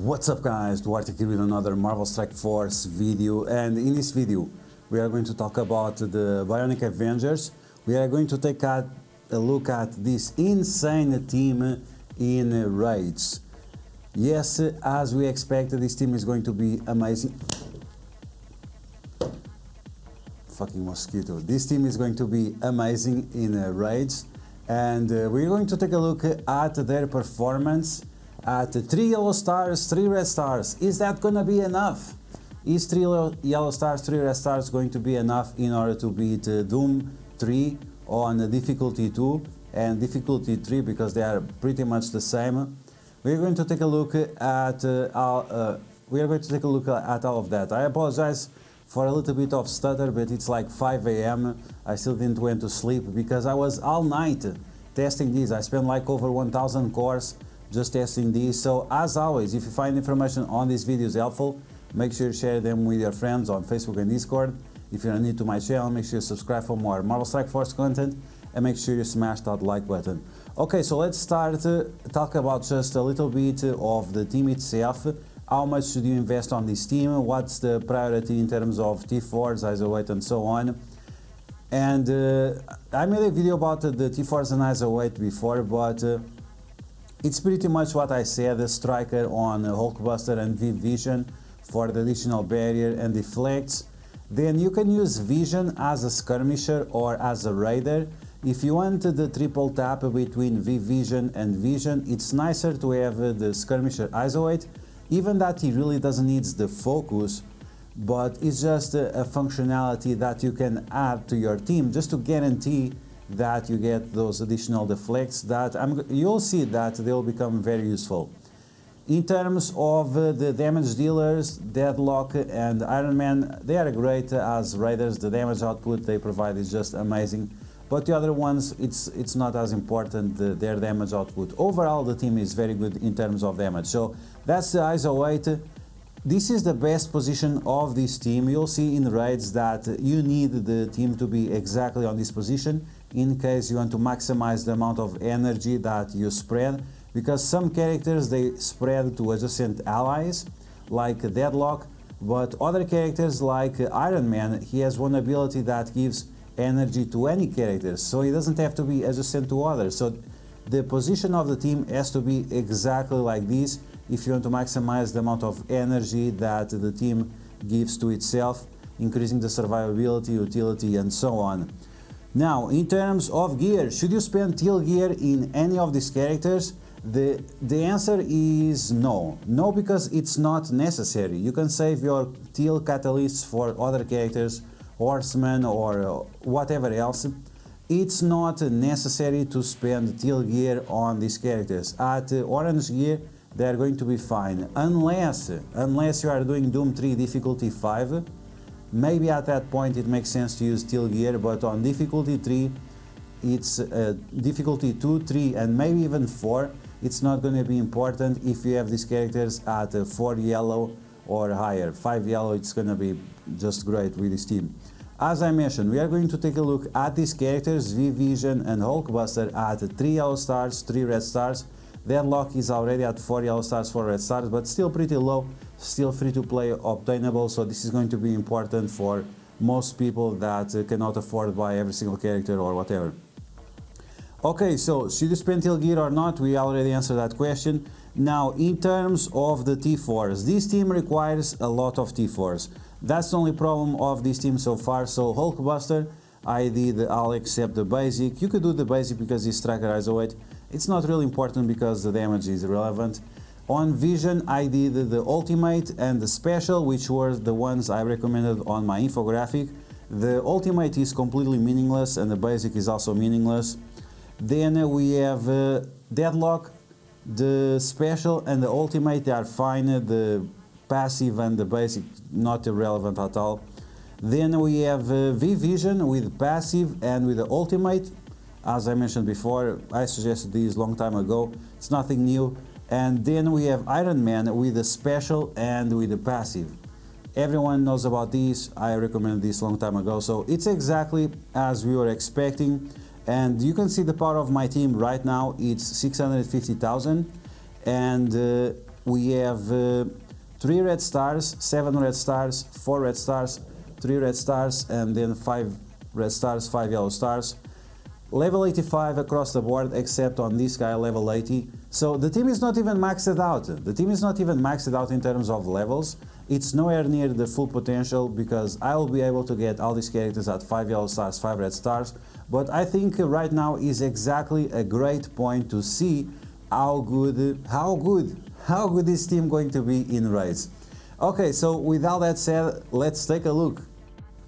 What's up guys, DuArktik here with another Marvel Strike Force video, and in this video we are going to talk about the Bionic Avengers. We are going to take a look at this insane team in raids. Yes, as we expected, this team is going to be amazing. Fucking mosquito. This team is going to be amazing in raids, and we're going to take a look at their performance at 3 yellow stars, 3 red stars. Is that gonna be enough? Is 3 yellow stars, 3 red stars going to be enough in order to beat Doom 3 on difficulty 2 and difficulty 3, because they are pretty much the same? We're going to take a look at all of that. I apologize for a little bit of stutter, but it's like 5 AM. I still didn't went to sleep because I was all night testing these. I spent like over 1,000 cores just testing these. So as always, if you find information on these videos helpful, make sure you share them with your friends on Facebook and Discord. If you're new to my channel, make sure you subscribe for more Marvel Strike Force content, and make sure you smash that like button. Okay, so let's start talk about just a little bit of the team itself. How much should you invest on this team? What's the priority in terms of T4s, ISO8 and so on? And I made a video about the T4s and ISO8 before, but it's pretty much what I said. The Striker on Hulkbuster and V-Vision for the additional barrier and deflects. Then you can use Vision as a skirmisher or as a raider. If you want the triple tap between V-Vision and Vision, it's nicer to have the skirmisher ISO8, even that he really doesn't need the focus, but it's just a functionality that you can add to your team just to guarantee that you get those additional deflects that you'll see that they'll become very useful. In terms of the damage dealers, Deadlock and Iron Man, they are great as raiders. The damage output they provide is just amazing, but the other ones, it's not as important, their damage output. Overall, the team is very good in terms of damage. So that's the ISO8. This is the best position of this team. You'll see in raids that you need the team to be exactly on this position in case you want to maximize the amount of energy that you spread, because some characters they spread to adjacent allies like Deadlock, but other characters like Iron Man, he has one ability that gives energy to any character, so he doesn't have to be adjacent to others. So the position of the team has to be exactly like this if you want to maximize the amount of energy that the team gives to itself, increasing the survivability, utility and so on. Now, in terms of gear, should you spend teal gear in any of these characters? The answer is no. No, because it's not necessary. You can save your teal catalysts for other characters, Horsemen or whatever else. It's not necessary to spend teal gear on these characters. At orange gear, they are going to be fine, unless you are doing Doom 3 difficulty 5. Maybe at that point it makes sense to use teal gear, but on difficulty 3, it's difficulty 2, 3 and maybe even 4, it's not going to be important if you have these characters at 4 yellow or higher. 5 yellow, it's going to be just great with this team. As I mentioned, we are going to take a look at these characters, V-Vision and Hulkbuster at 3 yellow stars, 3 red stars. Deadlock is already at 4 yellow stars, 4 red stars, but still pretty low, still free to play obtainable, so this is going to be important for most people that cannot afford to buy every single character or whatever. Okay, so should you spend teal gear or not? We already answered that question. Now, in terms of the T4s, this team requires a lot of T4s. That's the only problem of this team so far. So Hulkbuster, I did all except the basic. You could do the basic because it's Striker ISO8. It's not really important because the damage is irrelevant. On Vision, I did the ultimate and the special, which were the ones I recommended on my infographic. The ultimate is completely meaningless and the basic is also meaningless. Then we have Deadlock, the special and the ultimate, they are fine. The passive and the basic, not irrelevant at all. Then we have V-Vision with passive and with the ultimate. As I mentioned before, I suggested these long time ago. It's nothing new. And then we have Iron Man with the special and with the passive. Everyone knows about these. I recommended this long time ago. So it's exactly as we were expecting. And you can see the power of my team right now. It's 650,000. And we have 3 red stars, 7 red stars, 4 red stars, 3 red stars, and then 5 red stars, 5 yellow stars. Level 85 across the board, except on this guy, level 80. So the team is not even maxed out. The team is not even maxed out in terms of levels. It's nowhere near the full potential, because I will be able to get all these characters at 5 yellow stars, 5 red stars. But I think right now is exactly a great point to see how good this team going to be in raids. Okay, so with all that said, let's take a look.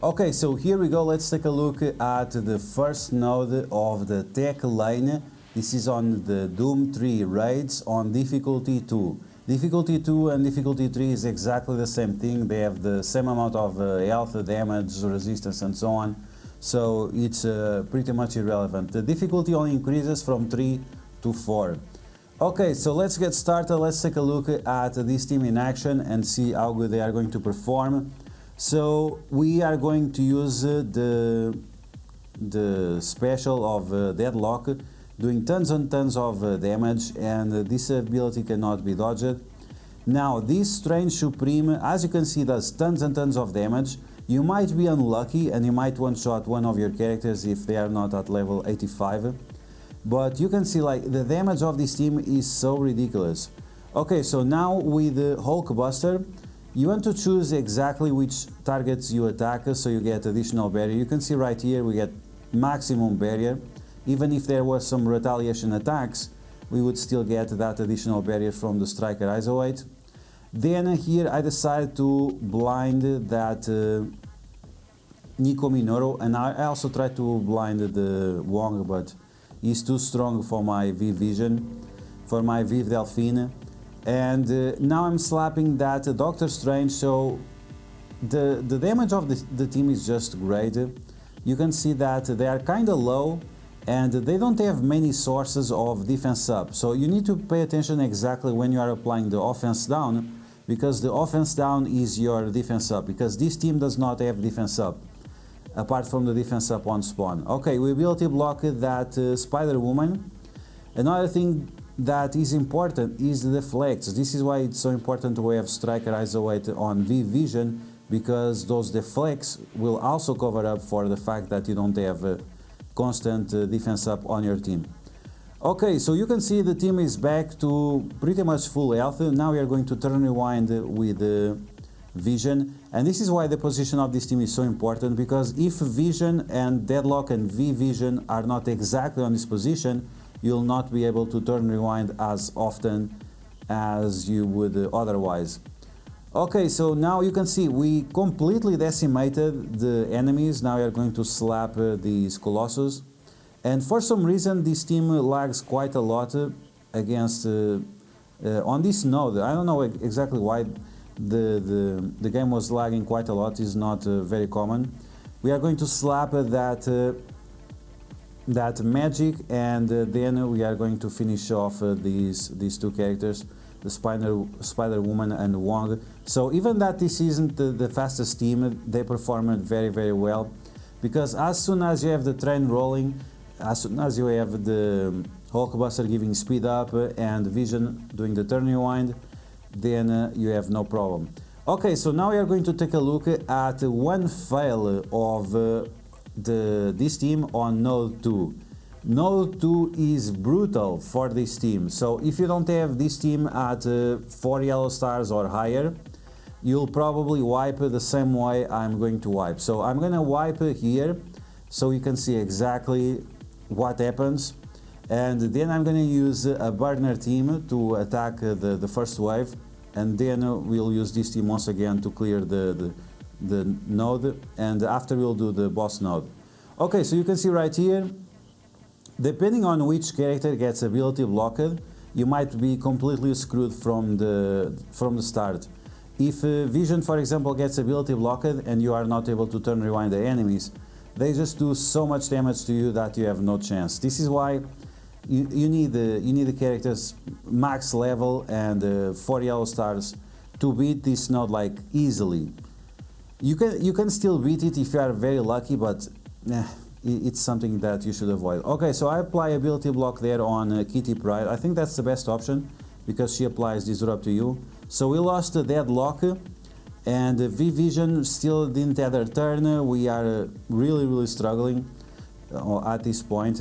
Okay, so here we go, let's take a look at the first node of the tech lane. This is on the Doom 3 raids on difficulty 2. Difficulty 2 and difficulty 3 is exactly the same thing. They have the same amount of health, damage, resistance and so on. So it's pretty much irrelevant. The difficulty only increases from 3 to 4. Okay, so let's get started. Let's take a look at this team in action and see how good they are going to perform. So we are going to use the special of Deadlock, doing tons and tons of damage, and this ability cannot be dodged. Now this Strange Supreme, as you can see, does tons and tons of damage. You might be unlucky and you might one-shot one of your characters if they are not at level 85. But you can see like the damage of this team is so ridiculous. Okay, so now with the Hulkbuster, you want to choose exactly which targets you attack, so you get additional barrier. You can see right here we get maximum barrier. Even if there was some retaliation attacks, we would still get that additional barrier from the Striker Isolate. Then here I decided to blind that Nico Minoru, and I also tried to blind the Wong, but he's too strong for my V Vision, for my Viv Delphine. And now I'm slapping that Doctor Strange, so the damage of the team is just great. You can see that they are kinda low and they don't have many sources of defense up. So you need to pay attention exactly when you are applying the offense down, because the offense down is your defense up, because this team does not have defense up, apart from the defense up on spawn. Okay, we ability block that Spider-Woman. Another thing that is important is the deflects. This is why it's so important to have Striker Isolate on V Vision, because those deflects will also cover up for the fact that you don't have constant defense up on your team. Okay, so you can see the team is back to pretty much full health. Now we are going to turn rewind with Vision, and this is why the position of this team is so important, because if Vision and Deadlock and V Vision are not exactly on this position, you'll not be able to turn rewind as often as you would otherwise. Okay, so now you can see we completely decimated the enemies. Now we are going to slap these Colossus. And for some reason this team lags quite a lot against on this node. I don't know exactly why the game was lagging quite a lot. It's not very common. We are going to slap that magic, and then we are going to finish off these two characters, the Spider-Woman and Wong. So even that this isn't the fastest team, they performed very, very well, because as soon as you have the train rolling, as soon as you have the Hulkbuster giving speed up and Vision doing the turn rewind, then you have no problem. Okay, so now we are going to take a look at one fail of this team on Node 2. Node 2 is brutal for this team, so if you don't have this team at 4 yellow stars or higher, you'll probably wipe the same way I'm going to wipe. So I'm gonna wipe here so you can see exactly what happens, and then I'm gonna use a burner team to attack the first wave, and then we'll use this team once again to clear the node, and after we'll do the boss node. Okay, so you can see right here, depending on which character gets ability blocked, you might be completely screwed from the start. If Vision, for example, gets ability blocked and you are not able to turn rewind the enemies, they just do so much damage to you that you have no chance. This is why you need the characters max level and 4 yellow stars to beat this node like easily. You can still beat it if you are very lucky, but it's something that you should avoid. Okay, so I apply ability block there on Kitty Pryde. I think that's the best option, because she applies Disrupt to you. So we lost the Deadlock, and V-Vision still didn't have her turn. We are really struggling at this point.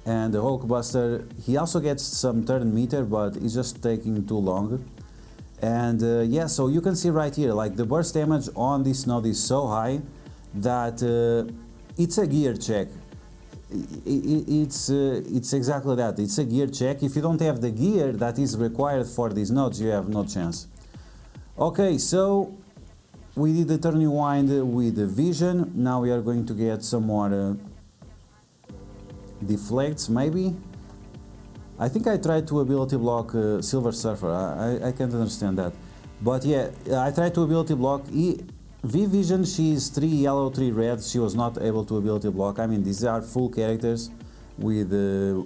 And the Hulkbuster, he also gets some turn meter, but it's just taking too long. And yeah, so you can see right here, like the burst damage on this node is so high that it's a gear check. It's exactly that. It's a gear check. If you don't have the gear that is required for these nodes, you have no chance. Okay, so we did the turn rewind with the vision. Now we are going to get some more deflects, maybe. I think I tried to ability block Silver Surfer. I can't understand that. But yeah, I tried to ability block V-Vision. She is 3 yellow, 3 red. She was not able to ability block. I mean, these are full characters with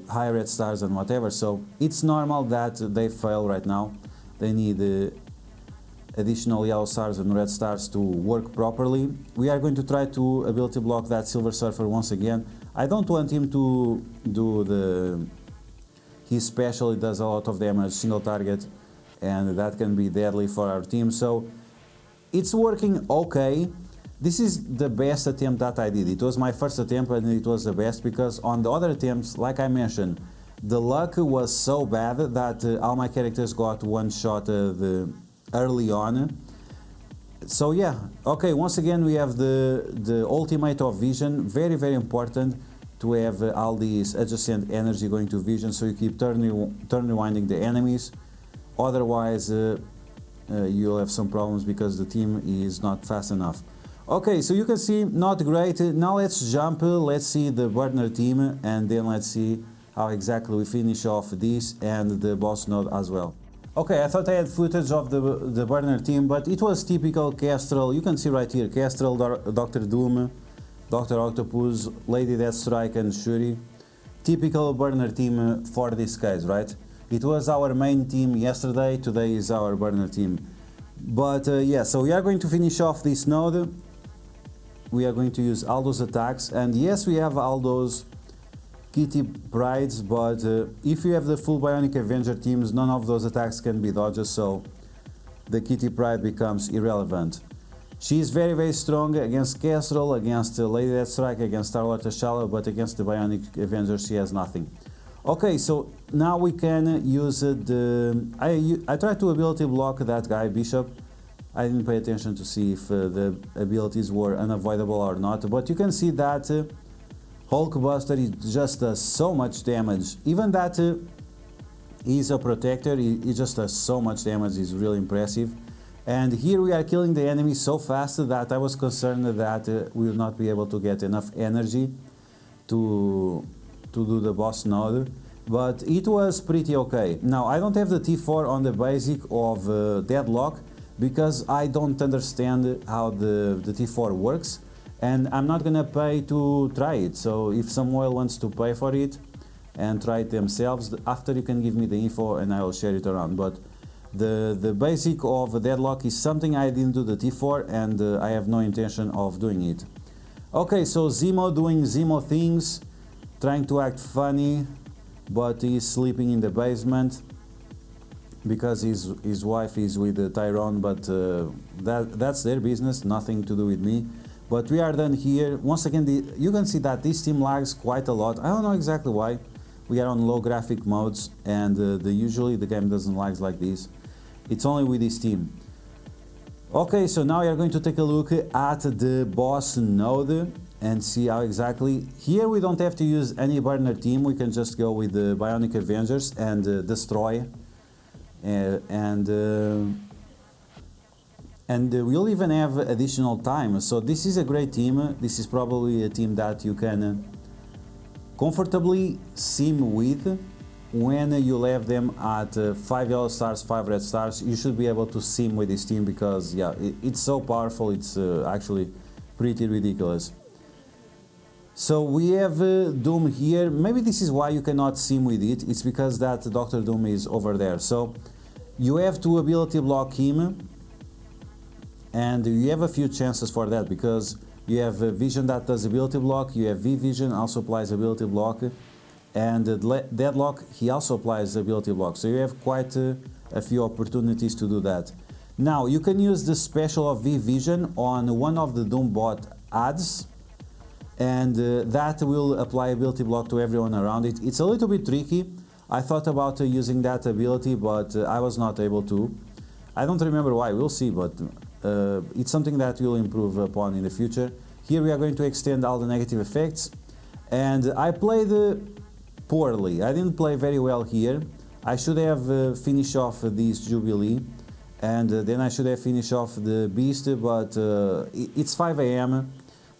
high red stars and whatever. So it's normal that they fail right now. They need additional yellow stars and red stars to work properly. We are going to try to ability block that Silver Surfer once again. I don't want him to do the... His special, it does a lot of damage, single target, and that can be deadly for our team. So it's working okay. This is the best attempt that I did. It was my first attempt and it was the best because on the other attempts, like I mentioned, the luck was so bad that all my characters got one shot early on. So yeah, okay, once again we have the ultimate of vision, very important to have all these adjacent energy going to vision, so you keep turn rewinding the enemies. Otherwise you'll have some problems because the team is not fast enough. Okay, so you can see, not great. Now let's jump, let's see the burner team, and then let's see how exactly we finish off this and the boss node as well. Okay, I thought I had footage of the burner team, but it was typical Kestrel. You can see right here, Kestrel, Dr. Doom, Dr. Octopus, Lady Deathstrike and Shuri. Typical burner team for this case, right? It was our main team yesterday, today is our burner team. But yeah, so we are going to finish off this node. We are going to use all those attacks, and yes, we have all those Kitty Prides, but if you have the full Bionic Avenger teams, none of those attacks can be dodged, so the Kitty Pride becomes irrelevant. She is very strong against Kestrel, against Lady Deathstrike, against Star-Lord T'Challa, but against the Bionic Avenger she has nothing. Okay, so now we can use I tried to ability block that guy, Bishop. I didn't pay attention to see if the abilities were unavoidable or not, but you can see that Hulkbuster just does so much damage. Even that he's a protector, he just does so much damage, is really impressive. And here we are killing the enemy so fast that I was concerned that we will not be able to get enough energy to do the boss node, but it was pretty okay. Now I don't have the T4 on the basic of Deadlock because I don't understand how the T4 works, and I'm not gonna pay to try it. So if someone wants to pay for it and try it themselves, after you can give me the info and I will share it around. But the basic of Deadlock is something I didn't do the T4, and I have no intention of doing it. Okay, so Zemo doing Zemo things, trying to act funny, but he's sleeping in the basement because his wife is with Tyrone, but that's their business, nothing to do with me. But we are done here. Once again, you can see that this team lags quite a lot. I don't know exactly why. We are on low graphic modes, and usually the game doesn't lag like this. It's only with this team. Okay, so now we are going to take a look at the boss node and see how exactly. Here we don't have to use any burner team, we can just go with the Bionic Avengers and destroy. And we'll even have additional time. So this is a great team. This is probably a team that you can comfortably sim with. When you'll have them at 5 yellow stars, 5 red stars, you should be able to sim with this team because yeah, it's so powerful, it's actually pretty ridiculous. So we have Doom here. Maybe this is why you cannot sim with it, it's because that Dr. Doom is over there. So you have to ability block him, and you have a few chances for that because you have Vision that does ability block, you have V-Vision also applies ability block, and Deadlock, he also applies ability block, so you have quite a few opportunities to do that. Now you can use the special of V-Vision on one of the Doombot ads, and that will apply ability block to everyone around it. It's a little bit tricky. I thought about using that ability, but I was not able to. I don't remember why, we'll see, but it's something that we'll improve upon in the future. Here we are going to extend all the negative effects, and I played poorly. I didn't play very well here. I should have finished off this Jubilee, and then I should have finished off the Beast, but it's 5 AM.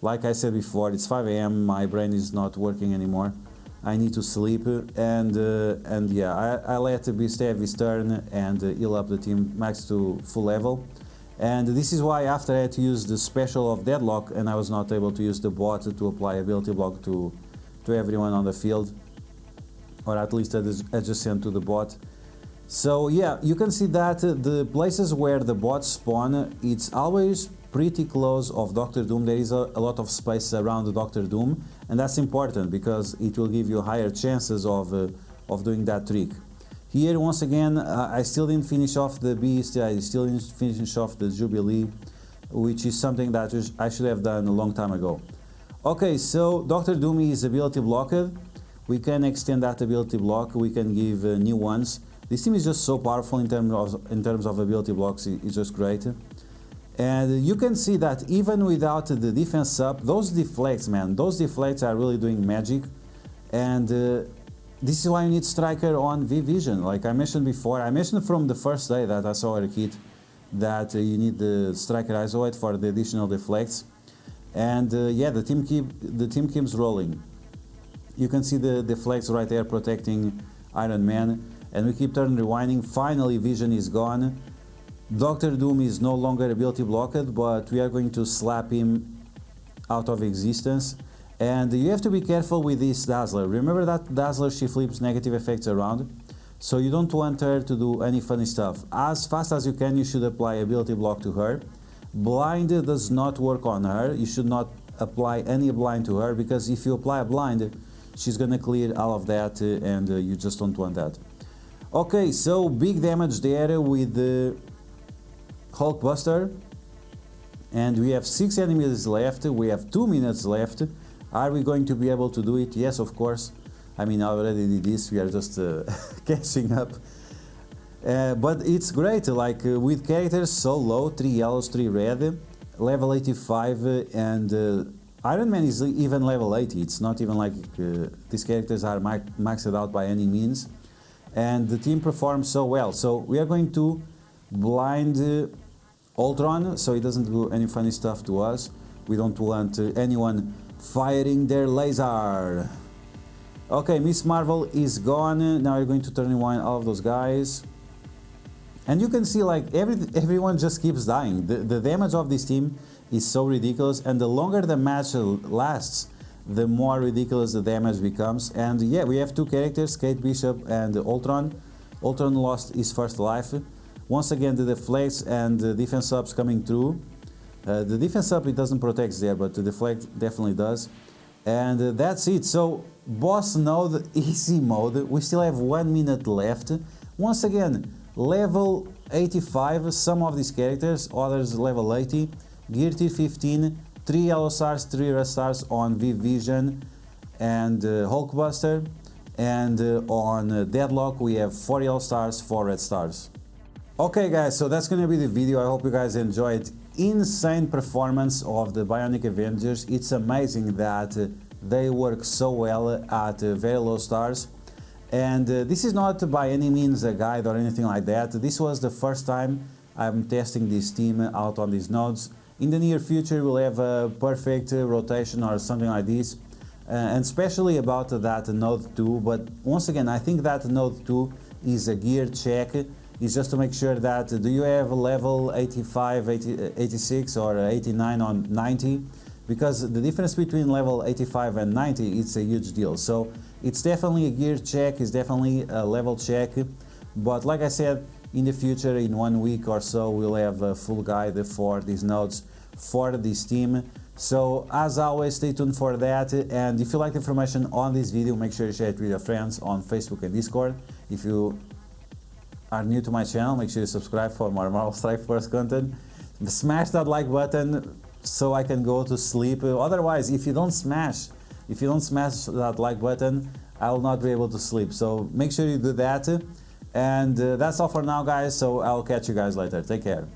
Like I said before, it's 5 AM, my brain is not working anymore. I need to sleep, and yeah, I let the Beast have his turn and heal up the team max to full level. And this is why after I had to use the special of Deadlock, and I was not able to use the bot to apply ability block to everyone on the field, or at least adjacent to the bot. So yeah, you can see that the places where the bots spawn, it's always pretty close of Doctor Doom. There is a lot of space around Doctor Doom, and that's important because it will give you higher chances of doing that trick. Here once again, I still didn't finish off the Beast, I still didn't finish off the Jubilee, which is something that I should have done a long time ago. Okay, so Doctor Doom is ability blocked. We can extend that ability block, we can give new ones. This team is just so powerful in terms of ability blocks, it's just great. And you can see that even without the defense up, those deflects, man, those deflects are really doing magic. And this is why you need Striker on V-Vision. Like I mentioned before, I mentioned from the first day that I saw a kit that you need the Striker Isolate for the additional deflects. And yeah, the team keeps rolling. You can see the deflects right there protecting Iron Man. And we keep turn rewinding. Finally, Vision is gone. Doctor Doom is no longer ability blocked, but we are going to slap him out of existence. And you have to be careful with this Dazzler. Remember that Dazzler, she flips negative effects around, so you don't want her to do any funny stuff. As fast as you can, you should apply ability block to her. Blind does not work on her. You should not apply any blind to her, because if you apply a blind, she's gonna clear all of that, and you just don't want that. Okay, so big damage there with the Hulkbuster, and we have 6 enemies left. We have 2 minutes left. Are we going to be able to do it? Yes, of course. I mean, I already did this. We are just catching up. But it's great, like with characters so low, 3 yellows, 3 red, level 85, and Iron Man is even level 80. It's not even like these characters are maxed out by any means. And the team performs so well. So we are going to blind Ultron, so he doesn't do any funny stuff to us. We don't want anyone firing their laser. Okay, Miss Marvel is gone. Now we're going to turn rewind all of those guys. And you can see like everyone just keeps dying. The damage of this team is so ridiculous, and the longer the match lasts, the more ridiculous the damage becomes. And yeah, we have 2 characters, Kate Bishop and Ultron. Ultron lost his first life. Once again, the deflects and the defense ups coming through. The defense up, it doesn't protect there, but the deflect definitely does. And that's it. So boss node, easy mode. We still have 1 minute left. Once again, level 85, some of these characters, others level 80. Gear tier 15, 3 yellow stars, 3 red stars on V-Vision and Hulkbuster. And on Deadlock we have 4 yellow stars, 4 red stars. Okay guys, so that's gonna be the video. I hope you guys enjoyed. Insane performance of the Bionic Avengers. It's amazing that they work so well at very low stars. And this is not by any means a guide or anything like that. This was the first time I'm testing this team out on these nodes. In the near future we'll have a perfect rotation or something like this, and especially about that node 2. But once again, I think that node 2 is a gear check. It's just to make sure that do you have level 85, 86 or 89 on 90, because the difference between level 85 and 90, it's a huge deal. So it's definitely a gear check, it's definitely a level check. But like I said, in the future, in 1 week or so, we'll have a full guide for these nodes for this team So as always, stay tuned for that, and if you like the information on this video, make sure you share it with your friends on Facebook and Discord. If you are new to my channel, make sure you subscribe for more Marvel Strike Force content. Smash that like button so I can go to sleep. Otherwise, if you don't smash that like button, I will not be able to sleep. So make sure you do that. And that's all for now, guys. So I'll catch you guys later. Take care.